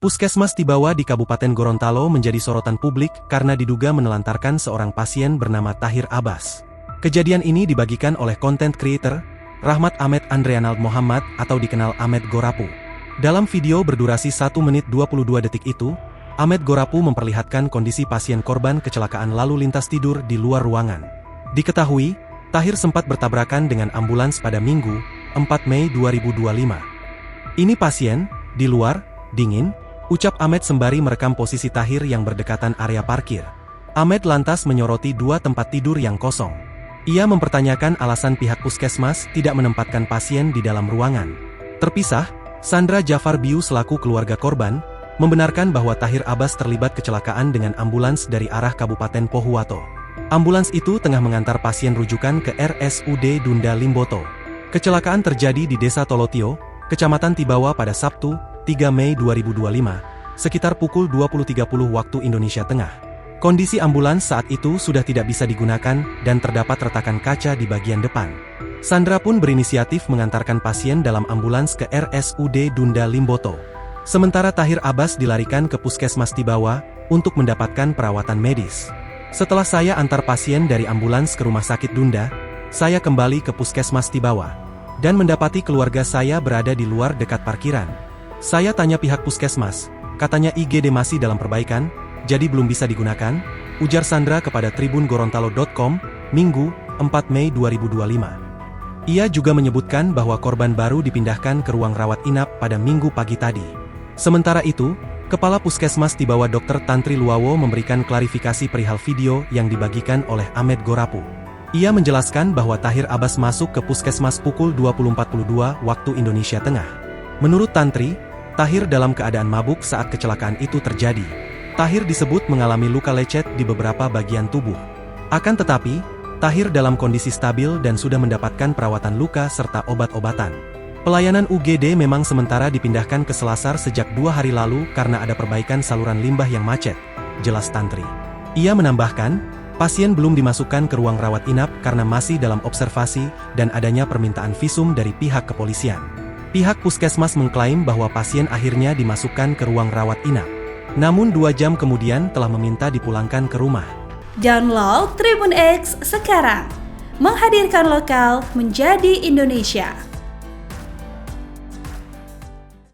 Puskesmas Tibawa di Kabupaten Gorontalo menjadi sorotan publik karena diduga menelantarkan seorang pasien bernama Tahir Abbas. Kejadian ini dibagikan oleh content creator, Rahmat Ahmed Andrianald Muhammad atau dikenal Ahmed Gorapu. Dalam video berdurasi 1 menit 22 detik itu, Ahmed Gorapu memperlihatkan kondisi pasien korban kecelakaan lalu lintas tidur di luar ruangan. Diketahui, Tahir sempat bertabrakan dengan ambulans pada Minggu, 4 Mei 2025. Ini pasien, di luar, dingin, ucap Ahmed sembari merekam posisi Tahir yang berdekatan area parkir. Ahmed lantas menyoroti 2 tempat tidur yang kosong. Ia mempertanyakan alasan pihak puskesmas tidak menempatkan pasien di dalam ruangan. Terpisah, Sandra Jafar Biu selaku keluarga korban, membenarkan bahwa Tahir Abbas terlibat kecelakaan dengan ambulans dari arah Kabupaten Pohuwato. Ambulans itu tengah mengantar pasien rujukan ke RSUD Dunda Limboto. Kecelakaan terjadi di Desa Tolotio, Kecamatan Tibawa pada Sabtu, 3 Mei 2025, sekitar pukul 20.30 waktu Indonesia Tengah. Kondisi ambulans saat itu sudah tidak bisa digunakan dan terdapat retakan kaca di bagian depan. Sandra pun berinisiatif mengantarkan pasien dalam ambulans ke RSUD Dunda Limboto. Sementara Tahir Abbas dilarikan ke Puskesmas Tibawa untuk mendapatkan perawatan medis. Setelah saya antar pasien dari ambulans ke Rumah Sakit Dunda, saya kembali ke Puskesmas Tibawa dan mendapati keluarga saya berada di luar dekat parkiran. Saya tanya pihak puskesmas, katanya IGD masih dalam perbaikan, jadi belum bisa digunakan, ujar Sandra kepada tribungorontalo.com, Minggu, 4 Mei 2025. Ia juga menyebutkan bahwa korban baru dipindahkan ke ruang rawat inap pada Minggu pagi tadi. Sementara itu, Kepala Puskesmas Tibawa Dr. Tantri Luawo memberikan klarifikasi perihal video yang dibagikan oleh Ahmed Gorapu. Ia menjelaskan bahwa Tahir Abbas masuk ke puskesmas pukul 20.42 waktu Indonesia Tengah. Menurut Tantri, Tahir dalam keadaan mabuk saat kecelakaan itu terjadi. Tahir disebut mengalami luka lecet di beberapa bagian tubuh. Akan tetapi, Tahir dalam kondisi stabil dan sudah mendapatkan perawatan luka serta obat-obatan. Pelayanan UGD memang sementara dipindahkan ke Selasar sejak 2 hari lalu karena ada perbaikan saluran limbah yang macet, jelas Tantri. Ia menambahkan, pasien belum dimasukkan ke ruang rawat inap karena masih dalam observasi dan adanya permintaan visum dari pihak kepolisian. Pihak puskesmas mengklaim bahwa pasien akhirnya dimasukkan ke ruang rawat inap. Namun 2 jam kemudian telah meminta dipulangkan ke rumah. Download Tribun X sekarang. Menghadirkan lokal menjadi Indonesia.